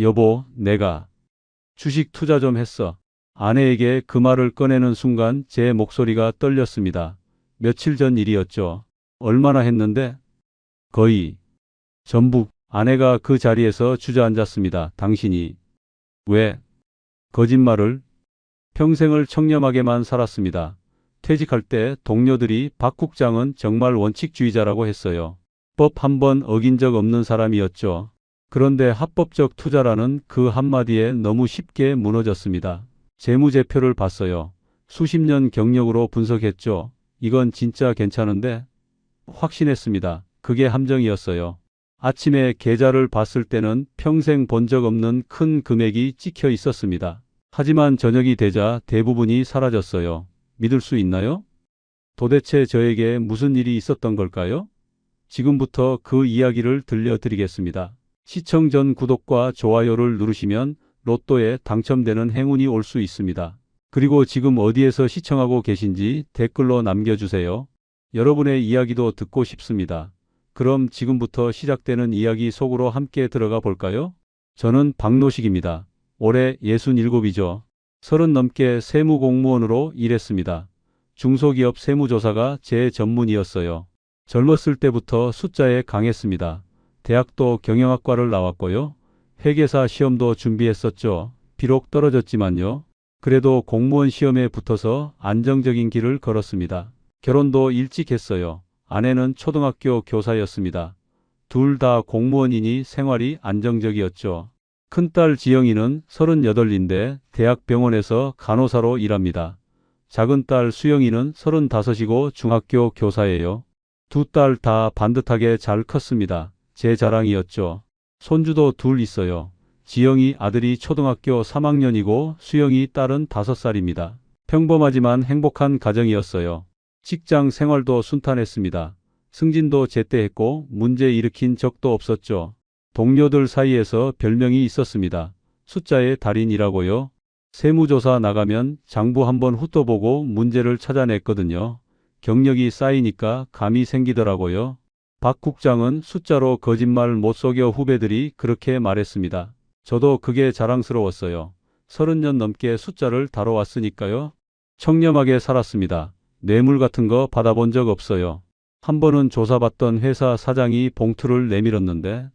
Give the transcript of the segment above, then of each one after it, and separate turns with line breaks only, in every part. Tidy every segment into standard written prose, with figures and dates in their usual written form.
여보, 내가 주식 투자 좀 했어. 아내에게 그 말을 꺼내는 순간 제 목소리가 떨렸습니다. 며칠 전 일이었죠. 얼마나 했는데? 거의 전부. 아내가 그 자리에서 주저앉았습니다. 당신이 왜 거짓말을? 평생을 청렴하게만 살았습니다. 퇴직할 때 동료들이 박 국장은 정말 원칙주의자라고 했어요. 법 한 번 어긴 적 없는 사람이었죠. 그런데 합법적 투자라는 그 한마디에 너무 쉽게 무너졌습니다. 재무제표를 봤어요. 수십 년 경력으로 분석했죠. 이건 진짜 괜찮은데? 확신했습니다. 그게 함정이었어요. 아침에 계좌를 봤을 때는 평생 본 적 없는 큰 금액이 찍혀 있었습니다. 하지만 저녁이 되자 대부분이 사라졌어요. 믿을 수 있나요? 도대체 저에게 무슨 일이 있었던 걸까요? 지금부터 그 이야기를 들려드리겠습니다. 시청 전 구독과 좋아요를 누르시면 로또에 당첨되는 행운이 올 수 있습니다. 그리고 지금 어디에서 시청하고 계신지 댓글로 남겨주세요. 여러분의 이야기도 듣고 싶습니다. 그럼 지금부터 시작되는 이야기 속으로 함께 들어가 볼까요? 저는 박노식입니다. 올해 67이죠. 30 넘게 세무공무원으로 일했습니다. 중소기업 세무조사가 제 전문이었어요. 젊었을 때부터 숫자에 강했습니다. 대학도 경영학과를 나왔고요. 회계사 시험도 준비했었죠. 비록 떨어졌지만요. 그래도 공무원 시험에 붙어서 안정적인 길을 걸었습니다. 결혼도 일찍 했어요. 아내는 초등학교 교사였습니다. 둘 다 공무원이니 생활이 안정적이었죠. 큰딸 지영이는 38인데 대학병원에서 간호사로 일합니다. 작은 딸 수영이는 35이고 중학교 교사예요. 두 딸 다 반듯하게 잘 컸습니다. 제 자랑이었죠. 손주도 둘 있어요. 지영이 아들이 초등학교 3학년이고 수영이 딸은 5살입니다. 평범하지만 행복한 가정이었어요. 직장 생활도 순탄했습니다. 승진도 제때 했고 문제 일으킨 적도 없었죠. 동료들 사이에서 별명이 있었습니다. 숫자의 달인이라고요. 세무조사 나가면 장부 한번 훑어보고 문제를 찾아냈거든요. 경력이 쌓이니까 감이 생기더라고요. 박 국장은 숫자로 거짓말 못 속여 후배들이 그렇게 말했습니다. 저도 그게 자랑스러웠어요. 30년 넘게 숫자를 다뤄왔으니까요. 청렴하게 살았습니다. 뇌물 같은 거 받아본 적 없어요. 한 번은 조사받던 회사 사장이 봉투를 내밀었는데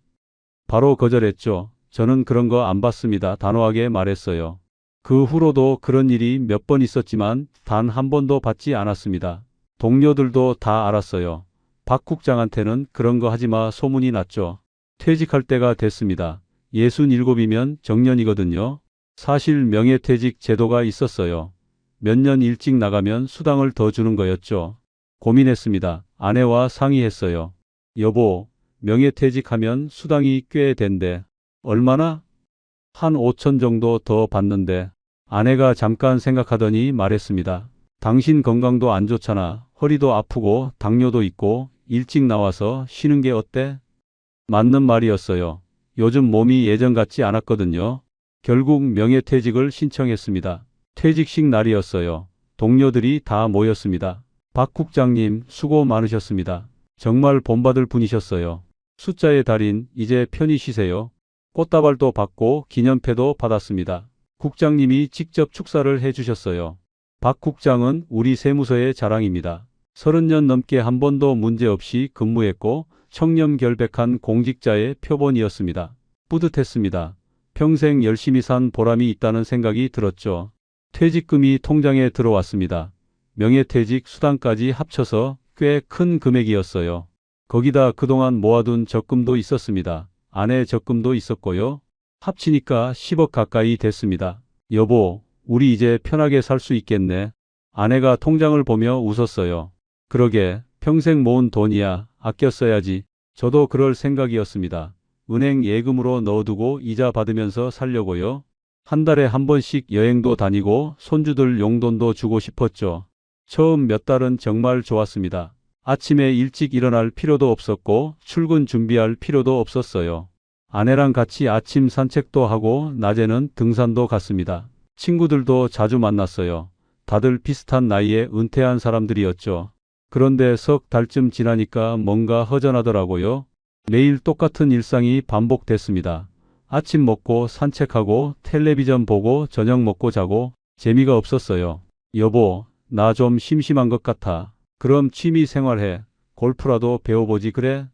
바로 거절했죠. 저는 그런 거 안 받습니다. 단호하게 말했어요. 그 후로도 그런 일이 몇 번 있었지만 단 한 번도 받지 않았습니다. 동료들도 다 알았어요. 박 국장한테는 그런 거 하지마 소문이 났죠. 퇴직할 때가 됐습니다. 67이면 정년이거든요. 사실 명예퇴직 제도가 있었어요. 몇 년 일찍 나가면 수당을 더 주는 거였죠. 고민했습니다. 아내와 상의했어요. 여보, 명예퇴직하면 수당이 꽤 된대. 얼마나? 한 5천 정도 더 받는데. 아내가 잠깐 생각하더니 말했습니다. 당신 건강도 안 좋잖아. 허리도 아프고 당뇨도 있고 일찍 나와서 쉬는 게 어때? 맞는 말이었어요. 요즘 몸이 예전 같지 않았거든요. 결국 명예퇴직을 신청했습니다. 퇴직식 날이었어요. 동료들이 다 모였습니다. 박 국장님 수고 많으셨습니다. 정말 본받을 분이셨어요. 숫자의 달인 이제 편히 쉬세요. 꽃다발도 받고 기념패도 받았습니다. 국장님이 직접 축사를 해주셨어요. 박 국장은 우리 세무서의 자랑입니다. 30년 넘게 한 번도 문제없이 근무했고 청렴결백한 공직자의 표본이었습니다. 뿌듯했습니다. 평생 열심히 산 보람이 있다는 생각이 들었죠. 퇴직금이 통장에 들어왔습니다. 명예퇴직 수당까지 합쳐서 꽤 큰 금액이었어요. 거기다 그동안 모아둔 적금도 있었습니다. 아내 적금도 있었고요. 합치니까 10억 가까이 됐습니다. 여보, 우리 이제 편하게 살 수 있겠네. 아내가 통장을 보며 웃었어요. 그러게, 평생 모은 돈이야. 아껴 써야지. 저도 그럴 생각이었습니다. 은행 예금으로 넣어두고 이자 받으면서 살려고요. 한 달에 한 번씩 여행도 다니고 손주들 용돈도 주고 싶었죠. 처음 몇 달은 정말 좋았습니다. 아침에 일찍 일어날 필요도 없었고 출근 준비할 필요도 없었어요. 아내랑 같이 아침 산책도 하고 낮에는 등산도 갔습니다. 친구들도 자주 만났어요. 다들 비슷한 나이에 은퇴한 사람들이었죠. 그런데 석 달쯤 지나니까 뭔가 허전하더라고요. 매일 똑같은 일상이 반복됐습니다. 아침 먹고 산책하고 텔레비전 보고 저녁 먹고 자고 재미가 없었어요. 여보, 나 좀 심심한 것 같아. 그럼 취미 생활해. 골프라도 배워보지 그래?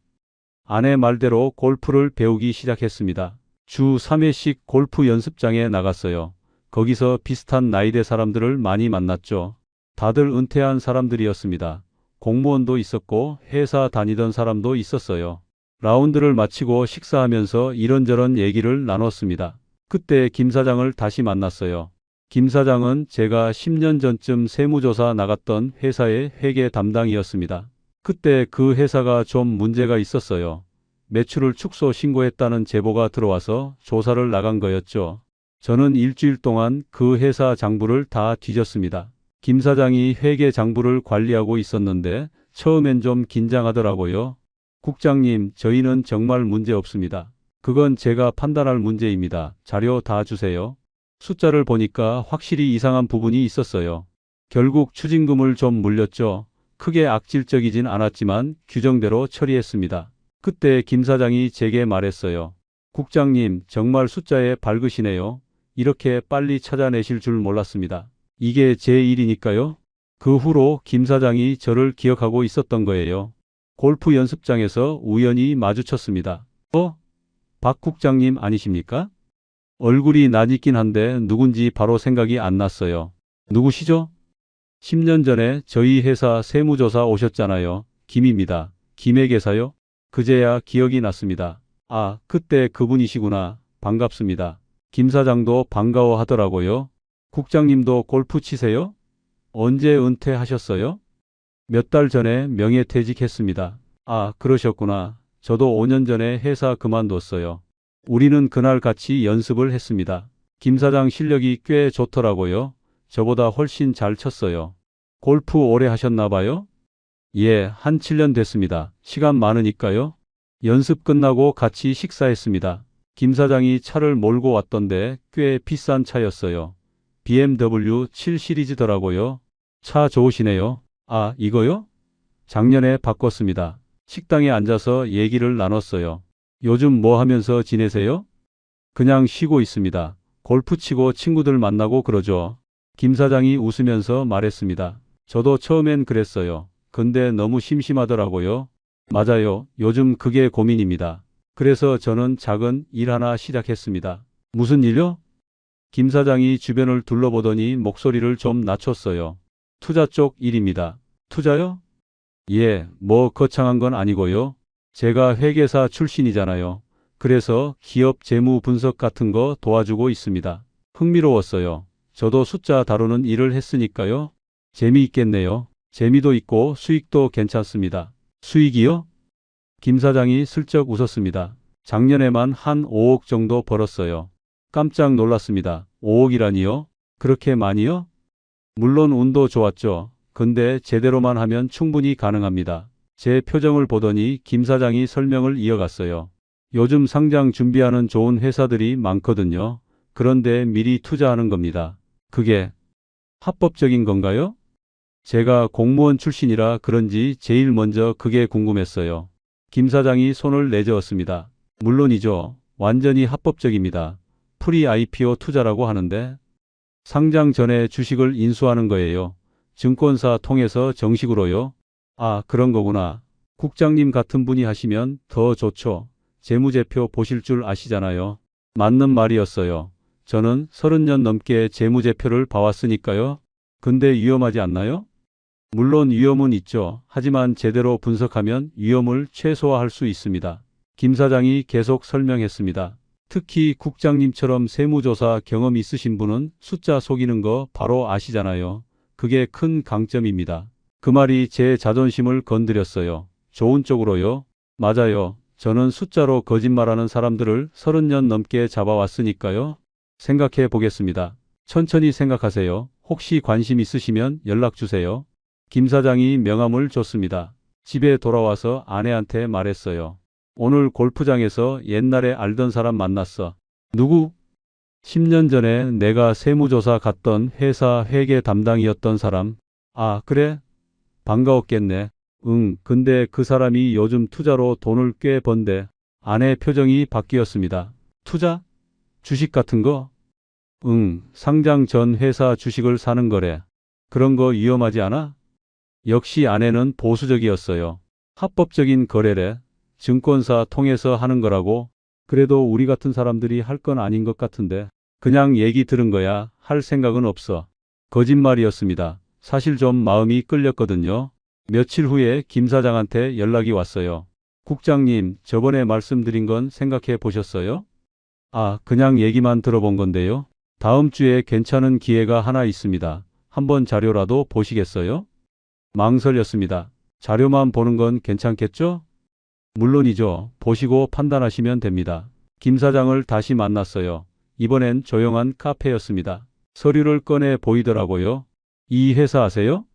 아내 말대로 골프를 배우기 시작했습니다. 주 3회씩 골프 연습장에 나갔어요. 거기서 비슷한 나이대 사람들을 많이 만났죠. 다들 은퇴한 사람들이었습니다. 공무원도 있었고 회사 다니던 사람도 있었어요. 라운드를 마치고 식사하면서 이런저런 얘기를 나눴습니다. 그때 김 사장을 다시 만났어요. 김 사장은 제가 10년 전쯤 세무조사 나갔던 회사의 회계 담당이었습니다. 그때 그 회사가 좀 문제가 있었어요. 매출을 축소 신고했다는 제보가 들어와서 조사를 나간 거였죠. 저는 일주일 동안 그 회사 장부를 다 뒤졌습니다. 김 사장이 회계 장부를 관리하고 있었는데 처음엔 좀 긴장하더라고요. 국장님, 저희는 정말 문제 없습니다. 그건 제가 판단할 문제입니다. 자료 다 주세요. 숫자를 보니까 확실히 이상한 부분이 있었어요. 결국 추징금을 좀 물렸죠. 크게 악질적이진 않았지만 규정대로 처리했습니다. 그때 김 사장이 제게 말했어요. 국장님, 정말 숫자에 밝으시네요. 이렇게 빨리 찾아내실 줄 몰랐습니다. 이게 제 일이니까요. 그 후로 김 사장이 저를 기억하고 있었던 거예요. 골프 연습장에서 우연히 마주쳤습니다. 박 국장님 아니십니까? 얼굴이 낯익긴 한데 누군지 바로 생각이 안 났어요. 누구시죠? 10년 전에 저희 회사 세무조사 오셨잖아요. 김입니다. 김회계사요? 그제야 기억이 났습니다. 아, 그때 그분이시구나. 반갑습니다. 김 사장도 반가워하더라고요. 국장님도 골프 치세요? 언제 은퇴하셨어요? 몇 달 전에 명예퇴직했습니다. 아, 그러셨구나. 저도 5년 전에 회사 그만뒀어요. 우리는 그날 같이 연습을 했습니다. 김 사장 실력이 꽤 좋더라고요. 저보다 훨씬 잘 쳤어요. 골프 오래 하셨나 봐요? 예, 한 7년 됐습니다. 시간 많으니까요. 연습 끝나고 같이 식사했습니다. 김 사장이 차를 몰고 왔던데 꽤 비싼 차였어요. BMW 7 시리즈더라고요. 차 좋으시네요. 아, 이거요? 작년에 바꿨습니다. 식당에 앉아서 얘기를 나눴어요. 요즘 뭐 하면서 지내세요? 그냥 쉬고 있습니다. 골프 치고 친구들 만나고 그러죠. 김 사장이 웃으면서 말했습니다. 저도 처음엔 그랬어요. 근데 너무 심심하더라고요. 맞아요. 요즘 그게 고민입니다. 그래서 저는 작은 일 하나 시작했습니다. 무슨 일요? 김 사장이 주변을 둘러보더니 목소리를 좀 낮췄어요. 투자 쪽 일입니다. 투자요? 예, 뭐 거창한 건 아니고요. 제가 회계사 출신이잖아요. 그래서 기업 재무 분석 같은 거 도와주고 있습니다. 흥미로웠어요. 저도 숫자 다루는 일을 했으니까요. 재미있겠네요. 재미도 있고 수익도 괜찮습니다. 수익이요? 김 사장이 슬쩍 웃었습니다. 작년에만 한 5억 정도 벌었어요. 깜짝 놀랐습니다. 5억이라니요? 그렇게 많이요? 물론 운도 좋았죠. 근데 제대로만 하면 충분히 가능합니다. 제 표정을 보더니 김 사장이 설명을 이어갔어요. 요즘 상장 준비하는 좋은 회사들이 많거든요. 그런데 미리 투자하는 겁니다. 그게 합법적인 건가요? 제가 공무원 출신이라 그런지 제일 먼저 그게 궁금했어요. 김 사장이 손을 내저었습니다. 물론이죠. 완전히 합법적입니다. 프리 IPO 투자라고 하는데 상장 전에 주식을 인수하는 거예요. 증권사 통해서 정식으로요. 아, 그런 거구나. 국장님 같은 분이 하시면 더 좋죠. 재무제표 보실 줄 아시잖아요. 맞는 말이었어요. 저는 30년 넘게 재무제표를 봐왔으니까요. 근데 위험하지 않나요? 물론 위험은 있죠. 하지만 제대로 분석하면 위험을 최소화할 수 있습니다. 김 사장이 계속 설명했습니다. 특히 국장님처럼 세무조사 경험 있으신 분은 숫자 속이는 거 바로 아시잖아요. 그게 큰 강점입니다. 그 말이 제 자존심을 건드렸어요. 좋은 쪽으로요? 맞아요. 저는 숫자로 거짓말하는 사람들을 30년 넘게 잡아왔으니까요. 생각해 보겠습니다. 천천히 생각하세요. 혹시 관심 있으시면 연락 주세요. 김 사장이 명함을 줬습니다. 집에 돌아와서 아내한테 말했어요. 오늘 골프장에서 옛날에 알던 사람 만났어. 누구? 10년 전에 내가 세무조사 갔던 회사 회계 담당이었던 사람. 아, 그래? 반가웠겠네. 응, 근데 그 사람이 요즘 투자로 돈을 꽤 번대. 아내 표정이 바뀌었습니다. 투자? 주식 같은 거? 응, 상장 전 회사 주식을 사는 거래. 그런 거 위험하지 않아? 역시 아내는 보수적이었어요. 합법적인 거래래. 증권사 통해서 하는 거라고. 그래도 우리 같은 사람들이 할 건 아닌 것 같은데. 그냥 얘기 들은 거야. 할 생각은 없어. 거짓말이었습니다. 사실 좀 마음이 끌렸거든요. 며칠 후에 김 사장한테 연락이 왔어요. 국장님, 저번에 말씀드린 건 생각해 보셨어요? 아, 그냥 얘기만 들어본 건데요. 다음 주에 괜찮은 기회가 하나 있습니다. 한번 자료라도 보시겠어요? 망설였습니다. 자료만 보는 건 괜찮겠죠? 물론이죠. 보시고 판단하시면 됩니다. 김 사장을 다시 만났어요. 이번엔 조용한 카페였습니다. 서류를 꺼내 보이더라고요. 이 회사 아세요?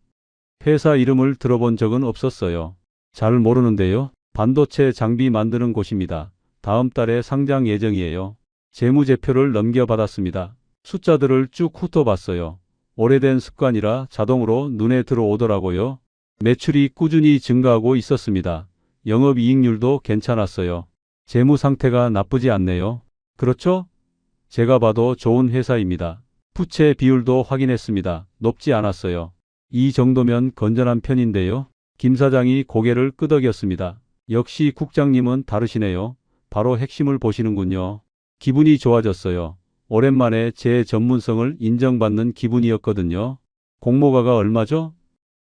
회사 이름을 들어본 적은 없었어요. 잘 모르는데요. 반도체 장비 만드는 곳입니다. 다음 달에 상장 예정이에요. 재무제표를 넘겨받았습니다. 숫자들을 쭉 훑어봤어요. 오래된 습관이라 자동으로 눈에 들어오더라고요. 매출이 꾸준히 증가하고 있었습니다. 영업이익률도 괜찮았어요. 재무 상태가 나쁘지 않네요. 그렇죠? 제가 봐도 좋은 회사입니다. 부채 비율도 확인했습니다. 높지 않았어요. 이 정도면 건전한 편인데요. 김 사장이 고개를 끄덕였습니다. 역시 국장님은 다르시네요. 바로 핵심을 보시는군요. 기분이 좋아졌어요. 오랜만에 제 전문성을 인정받는 기분이었거든요. 공모가가 얼마죠?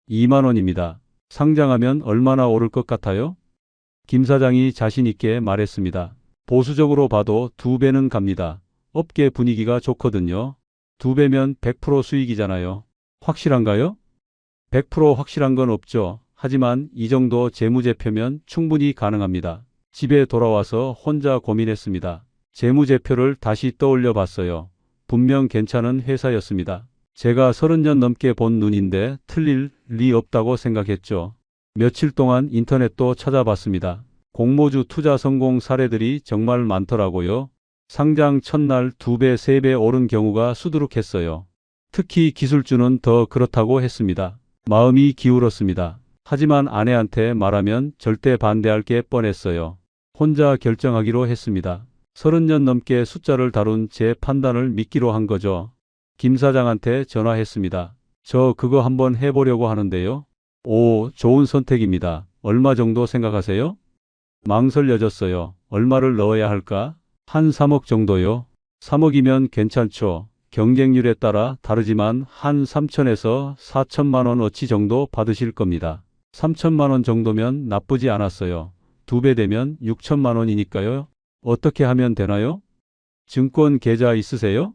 2만 원입니다. 상장하면 얼마나 오를 것 같아요? 김 사장이 자신 있게 말했습니다. 보수적으로 봐도 2배는 갑니다. 업계 분위기가 좋거든요. 2배면 100% 수익이잖아요. 확실한가요? 100% 확실한 건 없죠. 하지만 이 정도 재무제표면 충분히 가능합니다. 집에 돌아와서 혼자 고민했습니다. 재무제표를 다시 떠올려 봤어요. 분명 괜찮은 회사였습니다. 제가 30년 넘게 본 눈인데 틀릴 리 없다고 생각했죠. 며칠 동안 인터넷도 찾아봤습니다. 공모주 투자 성공 사례들이 정말 많더라고요. 상장 첫날 2배, 3배 오른 경우가 수두룩했어요. 특히 기술주는 더 그렇다고 했습니다. 마음이 기울었습니다. 하지만 아내한테 말하면 절대 반대할 게 뻔했어요. 혼자 결정하기로 했습니다. 30년 넘게 숫자를 다룬 제 판단을 믿기로 한 거죠. 김 사장한테 전화했습니다. 저 그거 한번 해보려고 하는데요. 오, 좋은 선택입니다. 얼마 정도 생각하세요? 망설여졌어요. 얼마를 넣어야 할까? 한 3억 정도요. 3억이면 괜찮죠. 경쟁률에 따라 다르지만 한 3천에서 4천만 원어치 정도 받으실 겁니다. 3천만 원 정도면 나쁘지 않았어요. 2배 되면 6천만 원이니까요. 어떻게 하면 되나요? 증권 계좌 있으세요?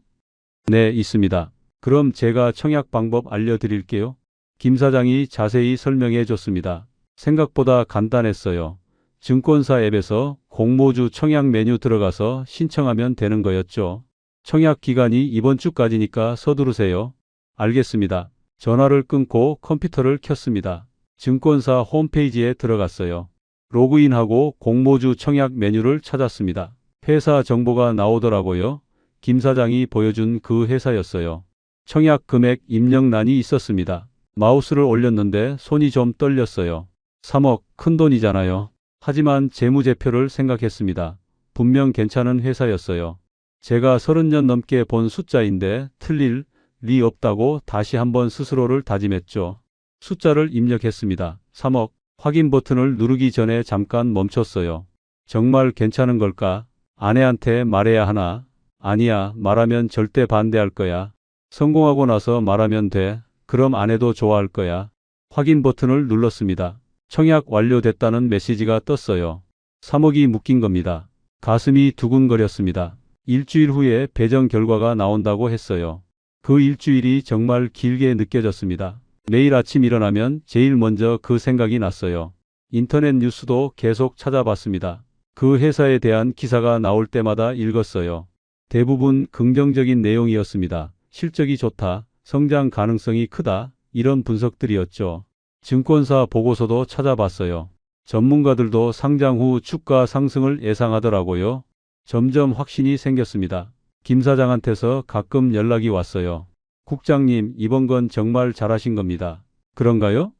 네, 있습니다. 그럼 제가 청약 방법 알려드릴게요. 김 사장이 자세히 설명해 줬습니다. 생각보다 간단했어요. 증권사 앱에서 공모주 청약 메뉴 들어가서 신청하면 되는 거였죠. 청약 기간이 이번 주까지니까 서두르세요. 알겠습니다. 전화를 끊고 컴퓨터를 켰습니다. 증권사 홈페이지에 들어갔어요. 로그인하고 공모주 청약 메뉴를 찾았습니다. 회사 정보가 나오더라고요. 김 사장이 보여준 그 회사였어요. 청약 금액 입력란이 있었습니다. 마우스를 올렸는데 손이 좀 떨렸어요. 3억, 큰 돈이잖아요. 하지만 재무제표를 생각했습니다. 분명 괜찮은 회사였어요. 제가 30년 넘게 본 숫자인데 틀릴 리 없다고 다시 한번 스스로를 다짐했죠. 숫자를 입력했습니다. 3억. 확인 버튼을 누르기 전에 잠깐 멈췄어요. 정말 괜찮은 걸까? 아내한테 말해야 하나? 아니야, 말하면 절대 반대할 거야. 성공하고 나서 말하면 돼. 그럼 아내도 좋아할 거야. 확인 버튼을 눌렀습니다. 청약 완료됐다는 메시지가 떴어요. 3억이 묶인 겁니다. 가슴이 두근거렸습니다. 일주일 후에 배정 결과가 나온다고 했어요. 그 일주일이 정말 길게 느껴졌습니다. 매일 아침 일어나면 제일 먼저 그 생각이 났어요. 인터넷 뉴스도 계속 찾아봤습니다. 그 회사에 대한 기사가 나올 때마다 읽었어요. 대부분 긍정적인 내용이었습니다. 실적이 좋다, 성장 가능성이 크다, 이런 분석들이었죠. 증권사 보고서도 찾아봤어요. 전문가들도 상장 후 주가 상승을 예상하더라고요. 점점 확신이 생겼습니다. 김 사장한테서 가끔 연락이 왔어요. 국장님, 이번 건 정말 잘하신 겁니다. 그런가요?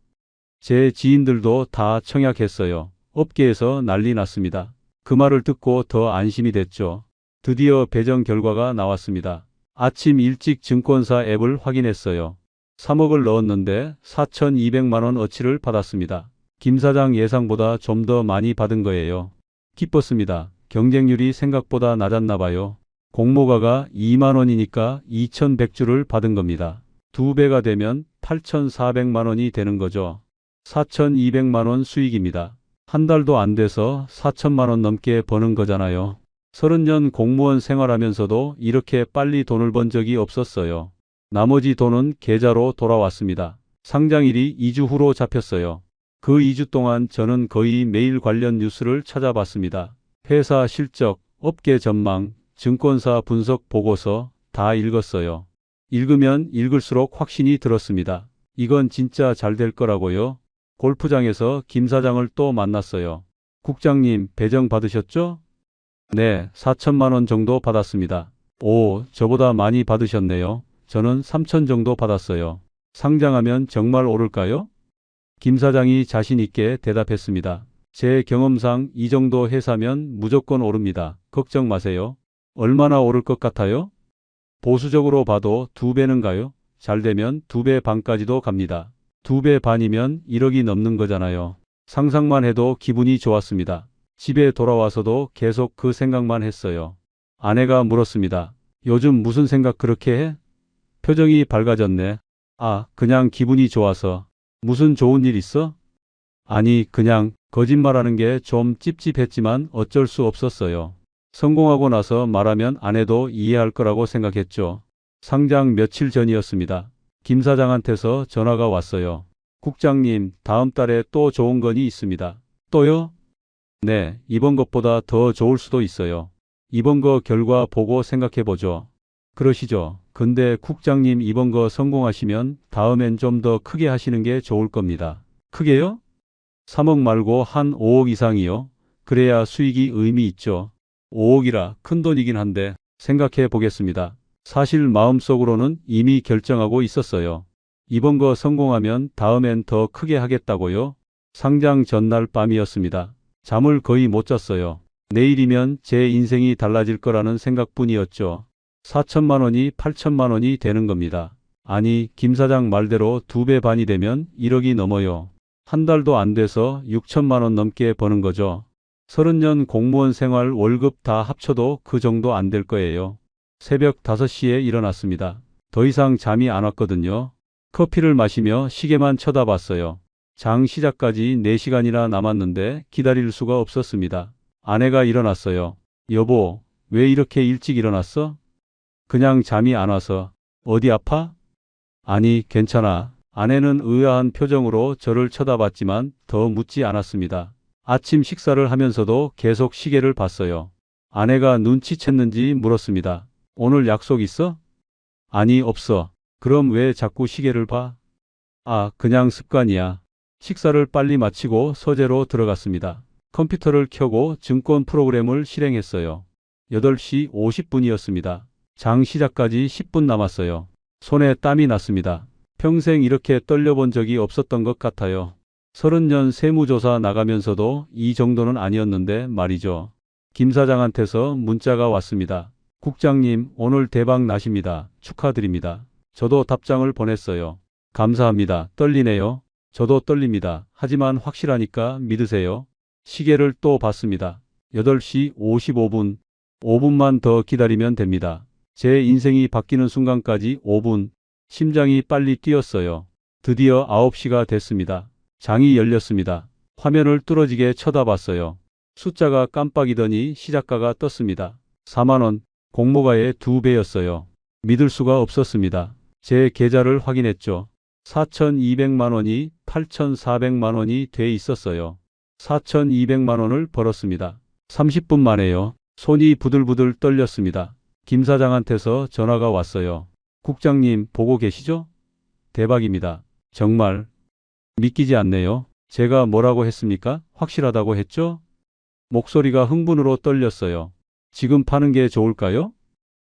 제 지인들도 다 청약했어요. 업계에서 난리 났습니다. 그 말을 듣고 더 안심이 됐죠. 드디어 배정 결과가 나왔습니다. 아침 일찍 증권사 앱을 확인했어요. 3억을 넣었는데 4,200만 원 어치를 받았습니다. 김 사장 예상보다 좀 더 많이 받은 거예요. 기뻤습니다. 경쟁률이 생각보다 낮았나 봐요. 공모가가 2만 원이니까 2,100주를 받은 겁니다. 2배가 되면 8,400만 원이 되는 거죠. 4,200만 원 수익입니다. 한 달도 안 돼서 4천만 원 넘게 버는 거잖아요. 30년 공무원 생활하면서도 이렇게 빨리 돈을 번 적이 없었어요. 나머지 돈은 계좌로 돌아왔습니다. 상장일이 2주 후로 잡혔어요. 그 2주 동안 저는 거의 매일 관련 뉴스를 찾아봤습니다. 회사 실적, 업계 전망, 증권사 분석 보고서 다 읽었어요. 읽으면 읽을수록 확신이 들었습니다. 이건 진짜 잘 될 거라고요. 골프장에서 김 사장을 또 만났어요. 국장님, 배정 받으셨죠? 네, 4천만 원 정도 받았습니다. 오, 저보다 많이 받으셨네요. 저는 3천 정도 받았어요. 상장하면 정말 오를까요? 김 사장이 자신 있게 대답했습니다. 제 경험상 이 정도 회사면 무조건 오릅니다. 걱정 마세요. 얼마나 오를 것 같아요? 보수적으로 봐도 2배는 가요? 잘 되면 2배 반까지도 갑니다. 2배 반이면 1억이 넘는 거잖아요. 상상만 해도 기분이 좋았습니다. 집에 돌아와서도 계속 그 생각만 했어요. 아내가 물었습니다. 요즘 무슨 생각 그렇게 해? 표정이 밝아졌네. 아, 그냥 기분이 좋아서. 무슨 좋은 일 있어? 아니, 그냥 거짓말하는 게 좀 찝찝했지만 어쩔 수 없었어요. 성공하고 나서 말하면 아내도 이해할 거라고 생각했죠. 상장 며칠 전이었습니다. 김 사장한테서 전화가 왔어요. 국장님, 다음 달에 또 좋은 건이 있습니다. 또요? 네, 이번 것보다 더 좋을 수도 있어요. 이번 거 결과 보고 생각해보죠. 그러시죠. 근데 국장님 이번 거 성공하시면 다음엔 좀 더 크게 하시는 게 좋을 겁니다. 크게요? 3억 말고 한 5억 이상이요. 그래야 수익이 의미 있죠. 5억이라 큰 돈이긴 한데 생각해 보겠습니다. 사실 마음속으로는 이미 결정하고 있었어요. 이번 거 성공하면 다음엔 더 크게 하겠다고요. 상장 전날 밤이었습니다. 잠을 거의 못 잤어요. 내일이면 제 인생이 달라질 거라는 생각뿐이었죠. 4천만 원이 8천만 원이 되는 겁니다. 아니, 김 사장 말대로 2배 반이 되면 1억이 넘어요. 한 달도 안 돼서 6천만 원 넘게 버는 거죠. 30년 공무원 생활 월급 다 합쳐도 그 정도 안 될 거예요. 새벽 5시에 일어났습니다. 더 이상 잠이 안 왔거든요. 커피를 마시며 시계만 쳐다봤어요. 장 시작까지 4시간이나 남았는데 기다릴 수가 없었습니다. 아내가 일어났어요. 여보, 왜 이렇게 일찍 일어났어? 그냥 잠이 안 와서. 어디 아파? 아니, 괜찮아. 아내는 의아한 표정으로 저를 쳐다봤지만 더 묻지 않았습니다. 아침 식사를 하면서도 계속 시계를 봤어요. 아내가 눈치챘는지 물었습니다. 오늘 약속 있어? 아니, 없어. 그럼 왜 자꾸 시계를 봐? 아, 그냥 습관이야. 식사를 빨리 마치고 서재로 들어갔습니다. 컴퓨터를 켜고 증권 프로그램을 실행했어요. 8시 50분이었습니다. 장 시작까지 10분 남았어요. 손에 땀이 났습니다. 평생 이렇게 떨려본 적이 없었던 것 같아요. 30년 세무조사 나가면서도 이 정도는 아니었는데 말이죠. 김 사장한테서 문자가 왔습니다. 국장님, 오늘 대박 나십니다. 축하드립니다. 저도 답장을 보냈어요. 감사합니다. 떨리네요. 저도 떨립니다. 하지만 확실하니까 믿으세요. 시계를 또 봤습니다. 8시 55분. 5분만 더 기다리면 됩니다. 제 인생이 바뀌는 순간까지 5분. 심장이 빨리 뛰었어요. 드디어 9시가 됐습니다. 장이 열렸습니다. 화면을 뚫어지게 쳐다봤어요. 숫자가 깜빡이더니 시작가가 떴습니다. 4만 원. 공모가의 2배였어요. 믿을 수가 없었습니다. 제 계좌를 확인했죠. 4,200만 원이 8,400만 원이 돼 있었어요. 4,200만 원을 벌었습니다. 30분 만에요. 손이 부들부들 떨렸습니다. 김 사장한테서 전화가 왔어요. 국장님 보고 계시죠? 대박입니다. 정말 믿기지 않네요. 제가 뭐라고 했습니까? 확실하다고 했죠? 목소리가 흥분으로 떨렸어요. 지금 파는 게 좋을까요?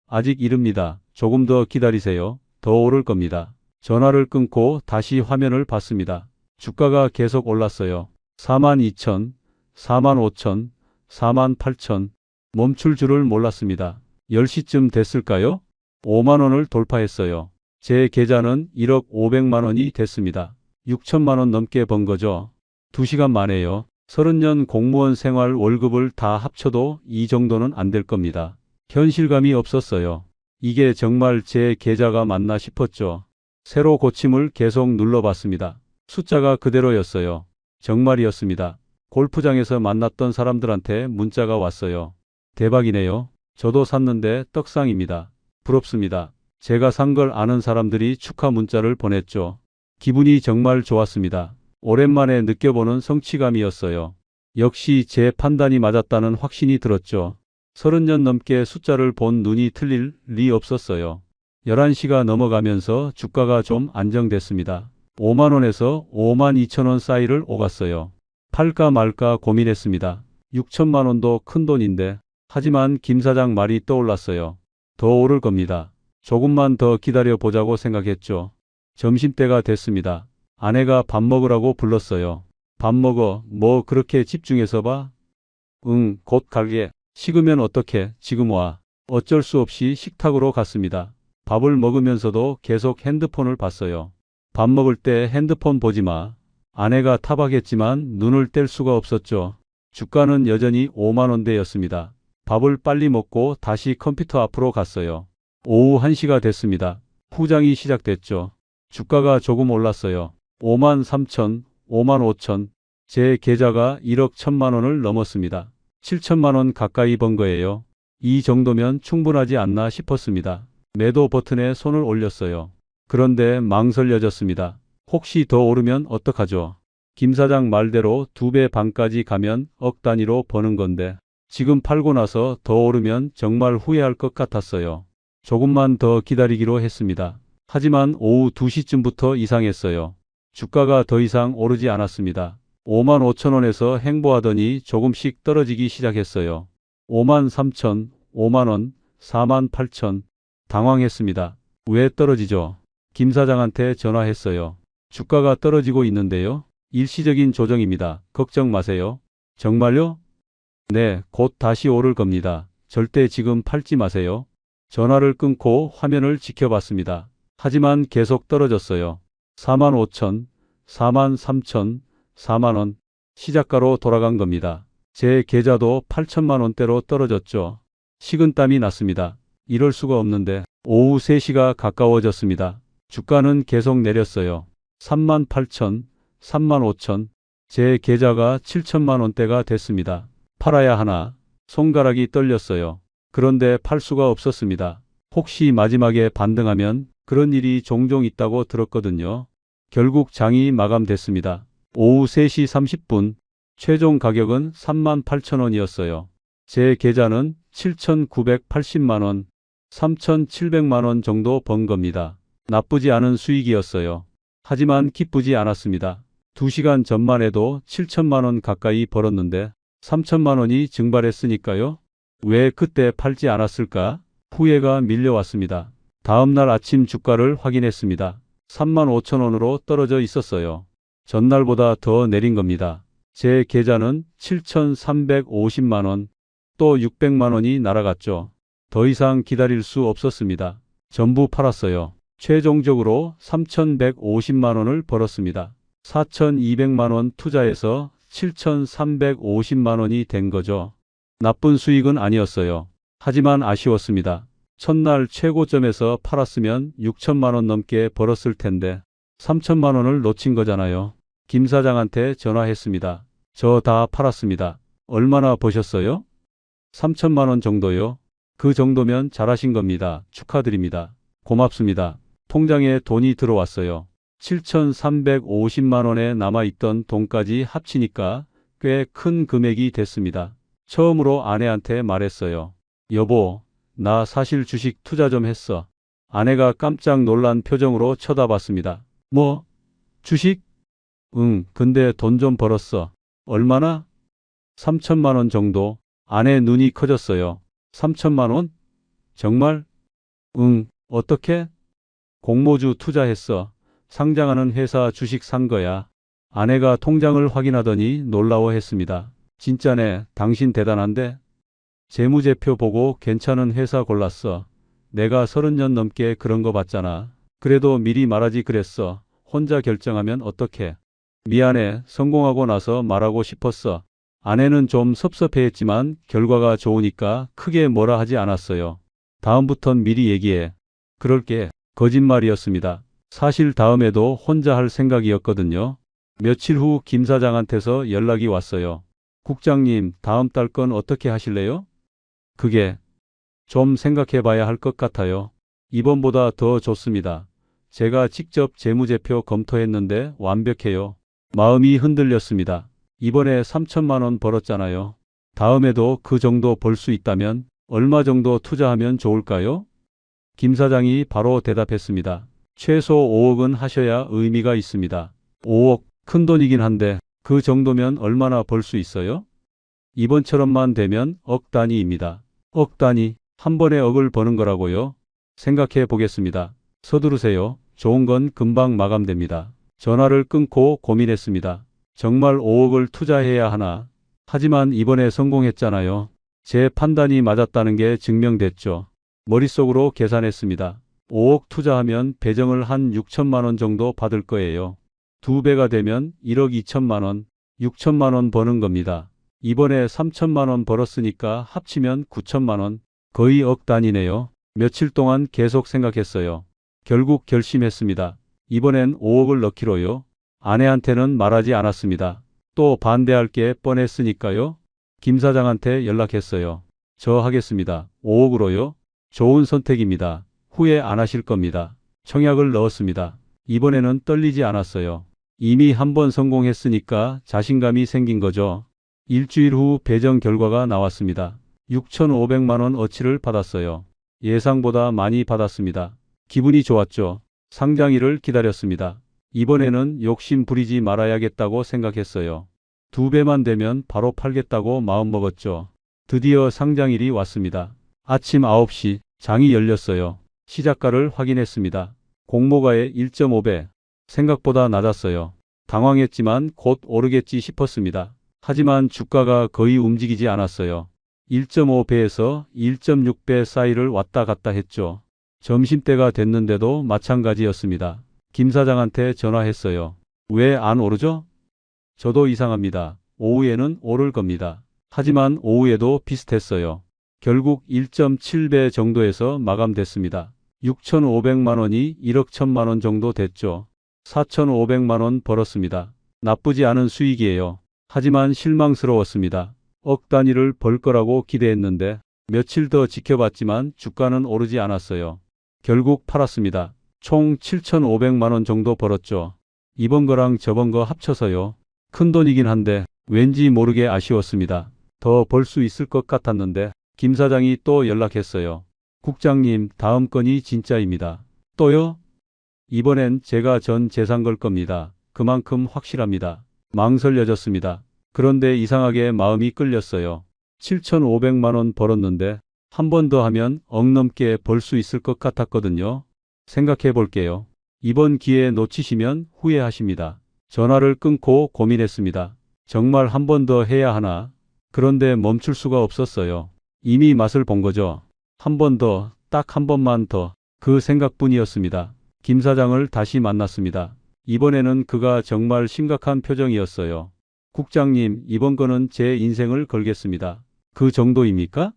아직 이릅니다. 조금 더 기다리세요. 더 오를 겁니다. 전화를 끊고 다시 화면을 봤습니다. 주가가 계속 올랐어요. 42,000, 45,000, 48,000. 멈출 줄을 몰랐습니다. 10시쯤 됐을까요? 5만 원을 돌파했어요. 제 계좌는 1억 500만 원이 됐습니다. 6천만 원 넘게 번 거죠. 2시간 만에요. 30년 공무원 생활 월급을 다 합쳐도 이 정도는 안 될 겁니다. 현실감이 없었어요. 이게 정말 제 계좌가 맞나 싶었죠. 새로 고침을 계속 눌러봤습니다. 숫자가 그대로였어요. 정말이었습니다. 골프장에서 만났던 사람들한테 문자가 왔어요. 대박이네요. 저도 샀는데 떡상입니다. 부럽습니다. 제가 산 걸 아는 사람들이 축하 문자를 보냈죠. 기분이 정말 좋았습니다. 오랜만에 느껴보는 성취감이었어요. 역시 제 판단이 맞았다는 확신이 들었죠. 30년 넘게 숫자를 본 눈이 틀릴 리 없었어요. 11시가 넘어가면서 주가가 좀 안정됐습니다. 5만 원에서 5만 2천 원 사이를 오갔어요. 팔까 말까 고민했습니다. 6천만 원도 큰 돈인데. 하지만 김 사장 말이 떠올랐어요. 더 오를 겁니다. 조금만 더 기다려 보자고 생각했죠. 점심때가 됐습니다. 아내가 밥 먹으라고 불렀어요. 밥 먹어. 뭐 그렇게 집중해서 봐? 응, 곧 갈게. 식으면 어떡해. 지금 와. 어쩔 수 없이 식탁으로 갔습니다. 밥을 먹으면서도 계속 핸드폰을 봤어요. 밥 먹을 때 핸드폰 보지 마. 아내가 타박했지만 눈을 뗄 수가 없었죠. 주가는 여전히 5만 원대였습니다. 밥을 빨리 먹고 다시 컴퓨터 앞으로 갔어요. 오후 1시가 됐습니다. 후장이 시작됐죠. 주가가 조금 올랐어요. 5만 3천, 5만 5천. 제 계좌가 1억 1천만 원을 넘었습니다. 7천만 원 가까이 번 거예요. 이 정도면 충분하지 않나 싶었습니다. 매도 버튼에 손을 올렸어요. 그런데 망설여졌습니다. 혹시 더 오르면 어떡하죠? 김 사장 말대로 2배 반까지 가면 억 단위로 버는 건데 지금 팔고 나서 더 오르면 정말 후회할 것 같았어요. 조금만 더 기다리기로 했습니다. 하지만 오후 2시쯤부터 이상했어요. 주가가 더 이상 오르지 않았습니다. 5만 5천 원에서 행보하더니 조금씩 떨어지기 시작했어요. 5만 3천, 5만 원, 4만 8천. 당황했습니다. 왜 떨어지죠? 김 사장한테 전화했어요. 주가가 떨어지고 있는데요. 일시적인 조정입니다. 걱정 마세요. 정말요? 네, 곧 다시 오를 겁니다. 절대 지금 팔지 마세요. 전화를 끊고 화면을 지켜봤습니다. 하지만 계속 떨어졌어요. 4만 5천, 4만 3천, 4만 원. 시작가로 돌아간 겁니다. 제 계좌도 8천만 원대로 떨어졌죠. 식은땀이 났습니다. 이럴 수가 없는데. 오후 3시가 가까워졌습니다. 주가는 계속 내렸어요. 3만 8천, 3만 5천. 제 계좌가 7천만 원대가 됐습니다. 팔아야 하나. 손가락이 떨렸어요. 그런데 팔 수가 없었습니다. 혹시 마지막에 반등하면 그런 일이 종종 있다고 들었거든요. 결국 장이 마감됐습니다. 오후 3시 30분 최종 가격은 3만 8천 원이었어요. 제 계좌는 7,980만 원, 3,700만 원 정도 번 겁니다. 나쁘지 않은 수익이었어요. 하지만 기쁘지 않았습니다. 2시간 전만 해도 7천만 원 가까이 벌었는데 3천만 원이 증발했으니까요. 왜 그때 팔지 않았을까? 후회가 밀려왔습니다. 다음날 아침 주가를 확인했습니다. 3만 5천 원으로 떨어져 있었어요. 전날보다 더 내린 겁니다. 제 계좌는 7,350만 원, 또 600만 원이 날아갔죠. 더 이상 기다릴 수 없었습니다. 전부 팔았어요. 최종적으로 3,150만 원을 벌었습니다. 4,200만 원 투자해서 7,350만 원이 된 거죠. 나쁜 수익은 아니었어요. 하지만 아쉬웠습니다. 첫날 최고점에서 팔았으면 6천만 원 넘게 벌었을 텐데 3천만 원을 놓친 거잖아요. 김 사장한테 전화했습니다. 저 다 팔았습니다. 얼마나 버셨어요? 3천만 원 정도요. 그 정도면 잘하신 겁니다. 축하드립니다. 고맙습니다. 통장에 돈이 들어왔어요. 7,350만 원에 남아있던 돈까지 합치니까 꽤 큰 금액이 됐습니다. 처음으로 아내한테 말했어요. 여보, 나 사실 주식 투자 좀 했어. 아내가 깜짝 놀란 표정으로 쳐다봤습니다. 뭐? 주식? 응, 근데 돈 좀 벌었어. 얼마나? 3천만 원 정도. 아내 눈이 커졌어요. 3천만 원? 정말? 응, 어떻게? 공모주 투자했어. 상장하는 회사 주식 산 거야. 아내가 통장을 확인하더니 놀라워했습니다. 진짜네, 당신 대단한데? 재무제표 보고 괜찮은 회사 골랐어. 내가 30년 넘게 그런 거 봤잖아. 그래도 미리 말하지 그랬어. 혼자 결정하면 어떡해. 미안해. 성공하고 나서 말하고 싶었어. 아내는 좀 섭섭해했지만 결과가 좋으니까 크게 뭐라 하지 않았어요. 다음부턴 미리 얘기해. 그럴게. 거짓말이었습니다. 사실 다음에도 혼자 할 생각이었거든요. 며칠 후 김 사장한테서 연락이 왔어요. 국장님, 다음 달 건 어떻게 하실래요? 그게 좀 생각해 봐야 할 것 같아요. 이번보다 더 좋습니다. 제가 직접 재무제표 검토했는데 완벽해요. 마음이 흔들렸습니다. 이번에 3천만 원 벌었잖아요. 다음에도 그 정도 벌 수 있다면 얼마 정도 투자하면 좋을까요? 김 사장이 바로 대답했습니다. 최소 5억은 하셔야 의미가 있습니다. 5억, 큰 돈이긴 한데 그 정도면 얼마나 벌 수 있어요? 이번처럼만 되면 억 단위입니다. 억 단위, 한 번에 억을 버는 거라고요? 생각해 보겠습니다. 서두르세요. 좋은 건 금방 마감됩니다. 전화를 끊고 고민했습니다. 정말 5억을 투자해야 하나? 하지만 이번에 성공했잖아요. 제 판단이 맞았다는 게 증명됐죠. 머릿속으로 계산했습니다. 5억 투자하면 배정을 한 6천만 원 정도 받을 거예요. 2배가 되면 1억 2천만 원, 6천만 원 버는 겁니다. 이번에 3천만 원 벌었으니까 합치면 9천만 원, 거의 억 단위네요. 며칠 동안 계속 생각했어요. 결국 결심했습니다. 이번엔 5억을 넣기로요. 아내한테는 말하지 않았습니다. 또 반대할 게 뻔했으니까요. 김 사장한테 연락했어요. 저 하겠습니다. 5억으로요? 좋은 선택입니다. 후회 안 하실 겁니다. 청약을 넣었습니다. 이번에는 떨리지 않았어요. 이미 한 번 성공했으니까 자신감이 생긴 거죠. 일주일 후 배정 결과가 나왔습니다. 6,500만 원 어치를 받았어요. 예상보다 많이 받았습니다. 기분이 좋았죠. 상장일을 기다렸습니다. 이번에는 욕심 부리지 말아야겠다고 생각했어요. 2배만 되면 바로 팔겠다고 마음먹었죠. 드디어 상장일이 왔습니다. 아침 9시 장이 열렸어요. 시작가를 확인했습니다. 공모가의 1.5배. 생각보다 낮았어요. 당황했지만 곧 오르겠지 싶었습니다. 하지만 주가가 거의 움직이지 않았어요. 1.5배에서 1.6배 사이를 왔다 갔다 했죠. 점심때가 됐는데도 마찬가지였습니다. 김 사장한테 전화했어요. 왜 안 오르죠? 저도 이상합니다. 오후에는 오를 겁니다. 하지만 오후에도 비슷했어요. 결국 1.7배 정도에서 마감됐습니다. 6,500만 원이 1억 1천만 원 정도 됐죠. 4,500만 원 벌었습니다. 나쁘지 않은 수익이에요. 하지만 실망스러웠습니다. 억 단위를 벌 거라고 기대했는데 며칠 더 지켜봤지만 주가는 오르지 않았어요. 결국 팔았습니다. 총 7,500만 원 정도 벌었죠. 이번 거랑 저번 거 합쳐서요. 큰 돈이긴 한데 왠지 모르게 아쉬웠습니다. 더 벌 수 있을 것 같았는데 김 사장이 또 연락했어요. 국장님, 다음 건이 진짜입니다. 또요? 이번엔 제가 전 재산 걸 겁니다. 그만큼 확실합니다. 망설여졌습니다. 그런데 이상하게 마음이 끌렸어요. 7,500만 원 벌었는데 한 번 더 하면 억 넘게 벌 수 있을 것 같았거든요. 생각해 볼게요. 이번 기회 놓치시면 후회하십니다. 전화를 끊고 고민했습니다. 정말 한 번 더 해야 하나? 그런데 멈출 수가 없었어요. 이미 맛을 본 거죠. 한 번 더, 딱 한 번만 더. 그 생각뿐이었습니다. 김 사장을 다시 만났습니다. 이번에는 그가 정말 심각한 표정이었어요. 국장님, 이번 거는 제 인생을 걸겠습니다. 그 정도입니까?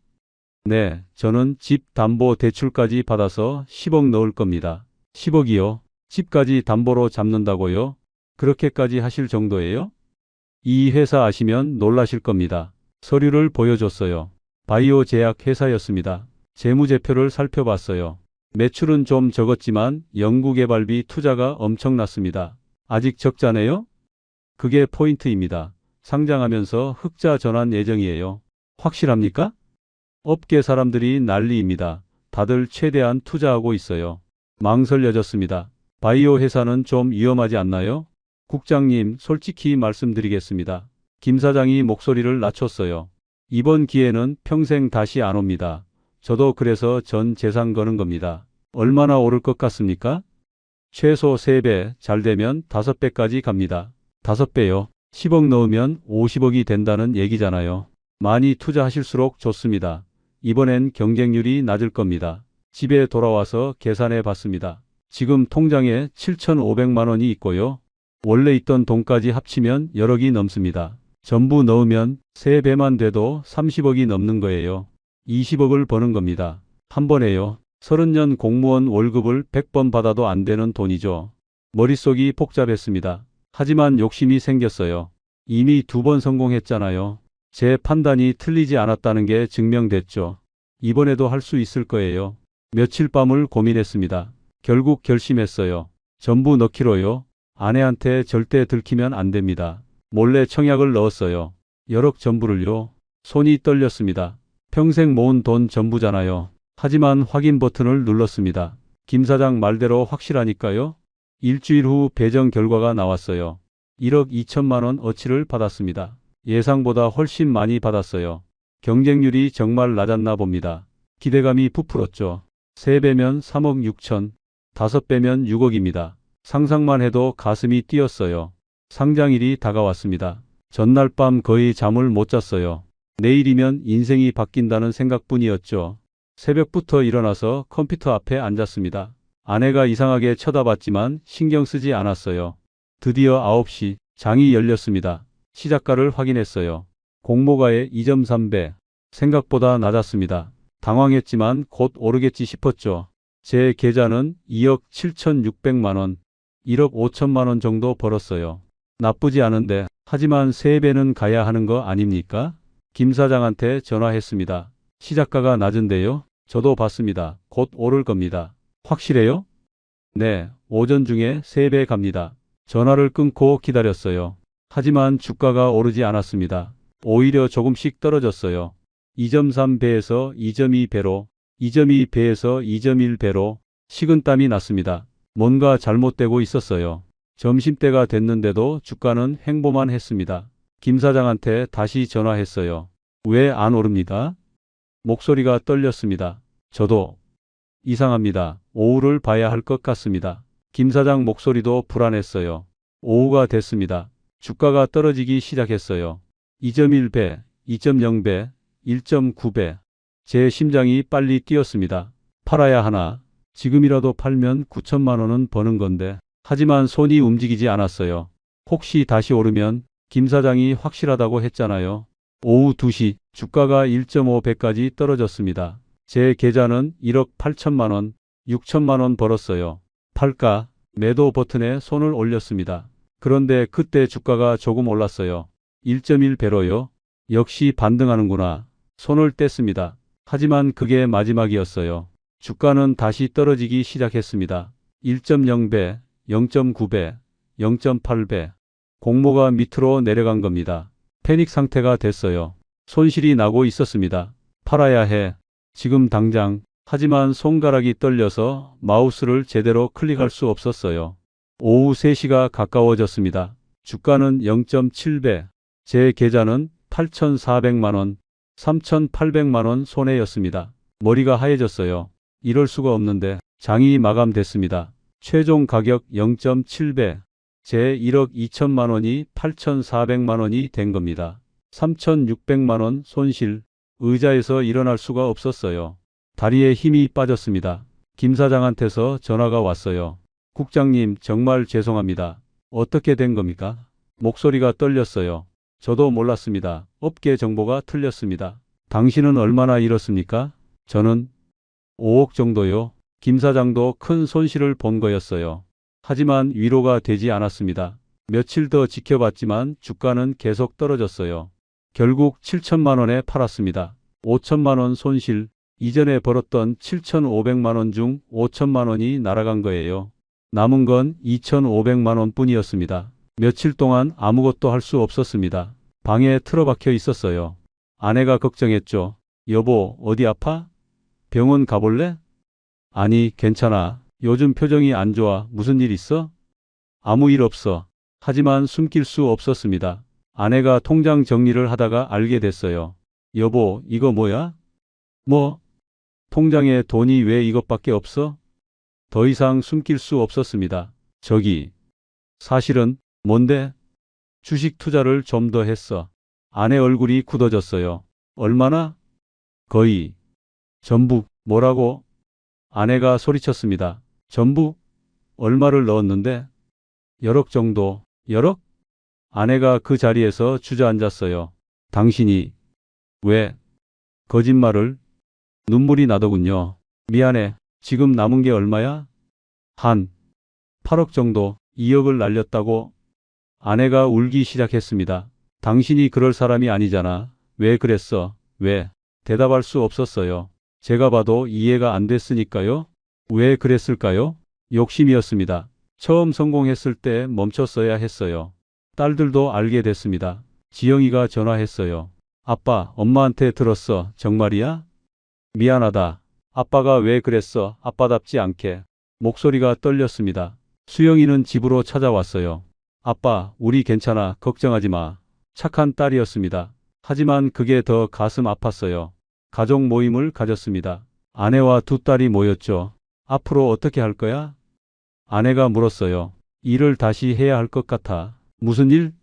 네, 저는 집 담보 대출까지 받아서 10억 넣을 겁니다. 10억이요? 집까지 담보로 잡는다고요? 그렇게까지 하실 정도예요? 이 회사 아시면 놀라실 겁니다. 서류를 보여줬어요. 바이오 제약 회사였습니다. 재무제표를 살펴봤어요. 매출은 좀 적었지만 연구개발비 투자가 엄청났습니다. 아직 적자네요? 그게 포인트입니다. 상장하면서 흑자 전환 예정이에요. 확실합니까? 업계 사람들이 난리입니다. 다들 최대한 투자하고 있어요. 망설여졌습니다. 바이오 회사는 좀 위험하지 않나요? 국장님, 솔직히 말씀드리겠습니다. 김 사장이 목소리를 낮췄어요. 이번 기회는 평생 다시 안 옵니다. 저도 그래서 전 재산 거는 겁니다. 얼마나 오를 것 같습니까? 최소 3배, 잘 되면 5배까지 갑니다. 5배요. 10억 넣으면 50억이 된다는 얘기잖아요. 많이 투자하실수록 좋습니다. 이번엔 경쟁률이 낮을 겁니다. 집에 돌아와서 계산해 봤습니다. 지금 통장에 7,500만 원이 있고요. 원래 있던 돈까지 합치면 열억이 넘습니다. 전부 넣으면 3배만 돼도 30억이 넘는 거예요. 20억을 버는 겁니다. 한 번에요. 30년 공무원 월급을 100번 받아도 안 되는 돈이죠. 머릿속이 복잡했습니다. 하지만 욕심이 생겼어요. 이미 2번 성공했잖아요. 제 판단이 틀리지 않았다는 게 증명됐죠. 이번에도 할 수 있을 거예요. 며칠 밤을 고민했습니다. 결국 결심했어요. 전부 넣기로요. 아내한테 절대 들키면 안 됩니다. 몰래 청약을 넣었어요. 열억 전부를요. 손이 떨렸습니다. 평생 모은 돈 전부잖아요. 하지만 확인 버튼을 눌렀습니다. 김 사장 말대로 확실하니까요. 일주일 후 배정 결과가 나왔어요. 1억 2천만 원 어치를 받았습니다. 예상보다 훨씬 많이 받았어요. 경쟁률이 정말 낮았나 봅니다. 기대감이 부풀었죠. 3배면 3억 6천, 5배면 6억입니다. 상상만 해도 가슴이 뛰었어요. 상장일이 다가왔습니다. 전날 밤 거의 잠을 못 잤어요. 내일이면 인생이 바뀐다는 생각뿐이었죠. 새벽부터 일어나서 컴퓨터 앞에 앉았습니다. 아내가 이상하게 쳐다봤지만 신경 쓰지 않았어요. 드디어 9시 장이 열렸습니다. 시작가를 확인했어요. 공모가의 2.3배. 생각보다 낮았습니다. 당황했지만 곧 오르겠지 싶었죠. 제 계좌는 2억 7,600만 원, 1억 5천만 원 정도 벌었어요. 나쁘지 않은데, 하지만 3배는 가야 하는 거 아닙니까? 김 사장한테 전화했습니다. 시작가가 낮은데요. 저도 봤습니다. 곧 오를 겁니다. 확실해요? 네, 오전 중에 3배 갑니다. 전화를 끊고 기다렸어요. 하지만 주가가 오르지 않았습니다. 오히려 조금씩 떨어졌어요. 2.3배에서 2.2배로, 2.2배에서 2.1배로 식은땀이 났습니다. 뭔가 잘못되고 있었어요. 점심때가 됐는데도 주가는 횡보만 했습니다. 김 사장한테 다시 전화했어요. 왜 안 오릅니다? 목소리가 떨렸습니다. 저도 이상합니다. 오후를 봐야 할 것 같습니다. 김 사장 목소리도 불안했어요. 오후가 됐습니다. 주가가 떨어지기 시작했어요. 2.1배, 2.0배, 1.9배. 제 심장이 빨리 뛰었습니다. 팔아야 하나? 지금이라도 팔면 9천만 원은 버는 건데. 하지만 손이 움직이지 않았어요. 혹시 다시 오르면 김 사장이 확실하다고 했잖아요. 오후 2시 주가가 1.5배까지 떨어졌습니다. 제 계좌는 1억 8천만 원, 6천만 원 벌었어요. 팔까? 매도 버튼에 손을 올렸습니다. 그런데 그때 주가가 조금 올랐어요. 1.1배로요. 역시 반등하는구나. 손을 뗐습니다. 하지만 그게 마지막이었어요. 주가는 다시 떨어지기 시작했습니다. 1.0배, 0.9배, 0.8배. 공모가 밑으로 내려간 겁니다. 패닉 상태가 됐어요. 손실이 나고 있었습니다. 팔아야 해. 지금 당장. 하지만 손가락이 떨려서 마우스를 제대로 클릭할 수 없었어요. 오후 3시가 가까워졌습니다. 주가는 0.7배. 제 계좌는 8,400만 원, 3,800만 원 손해였습니다. 머리가 하얘졌어요. 이럴 수가 없는데. 장이 마감됐습니다. 최종 가격 0.7배. 제 1억 2천만 원이 8,400만 원이 된 겁니다. 3,600만 원 손실. 의자에서 일어날 수가 없었어요. 다리에 힘이 빠졌습니다. 김 사장한테서 전화가 왔어요. 국장님, 정말 죄송합니다. 어떻게 된 겁니까? 목소리가 떨렸어요. 저도 몰랐습니다. 업계 정보가 틀렸습니다. 당신은 얼마나 잃었습니까? 저는 5억 정도요. 김 사장도 큰 손실을 본 거였어요. 하지만 위로가 되지 않았습니다. 며칠 더 지켜봤지만 주가는 계속 떨어졌어요. 결국 7천만 원에 팔았습니다. 5천만 원 손실. 이전에 벌었던 7,500만 원 중 5천만 원이 날아간 거예요. 남은 건 2,500만 원 뿐이었습니다. 며칠 동안 아무것도 할 수 없었습니다. 방에 틀어박혀 있었어요. 아내가 걱정했죠. 여보, 어디 아파? 병원 가볼래? 아니, 괜찮아. 요즘 표정이 안 좋아. 무슨 일 있어? 아무 일 없어. 하지만 숨길 수 없었습니다. 아내가 통장 정리를 하다가 알게 됐어요. 여보, 이거 뭐야? 뭐? 통장에 돈이 왜 이것밖에 없어? 더 이상 숨길 수 없었습니다. 저기, 사실은 뭔데? 주식 투자를 좀 더 했어. 아내 얼굴이 굳어졌어요. 얼마나? 거의. 전부. 뭐라고? 아내가 소리쳤습니다. 전부? 얼마를 넣었는데? 열억 정도. 열억? 아내가 그 자리에서 주저앉았어요. 당신이 왜 거짓말을? 눈물이 나더군요. 미안해. 지금 남은 게 얼마야? 한 8억 정도. 2억을 날렸다고? 아내가 울기 시작했습니다. 당신이 그럴 사람이 아니잖아. 왜 그랬어? 왜? 대답할 수 없었어요. 제가 봐도 이해가 안 됐으니까요. 왜 그랬을까요? 욕심이었습니다. 처음 성공했을 때 멈췄어야 했어요. 딸들도 알게 됐습니다. 지영이가 전화했어요. 아빠, 엄마한테 들었어. 정말이야? 미안하다. 아빠가 왜 그랬어? 아빠답지 않게. 목소리가 떨렸습니다. 수영이는 집으로 찾아왔어요. 아빠, 우리 괜찮아. 걱정하지 마. 착한 딸이었습니다. 하지만 그게 더 가슴 아팠어요. 가족 모임을 가졌습니다. 아내와 두 딸이 모였죠. 앞으로 어떻게 할 거야? 아내가 물었어요. 일을 다시 해야 할 것 같아. 무슨 일?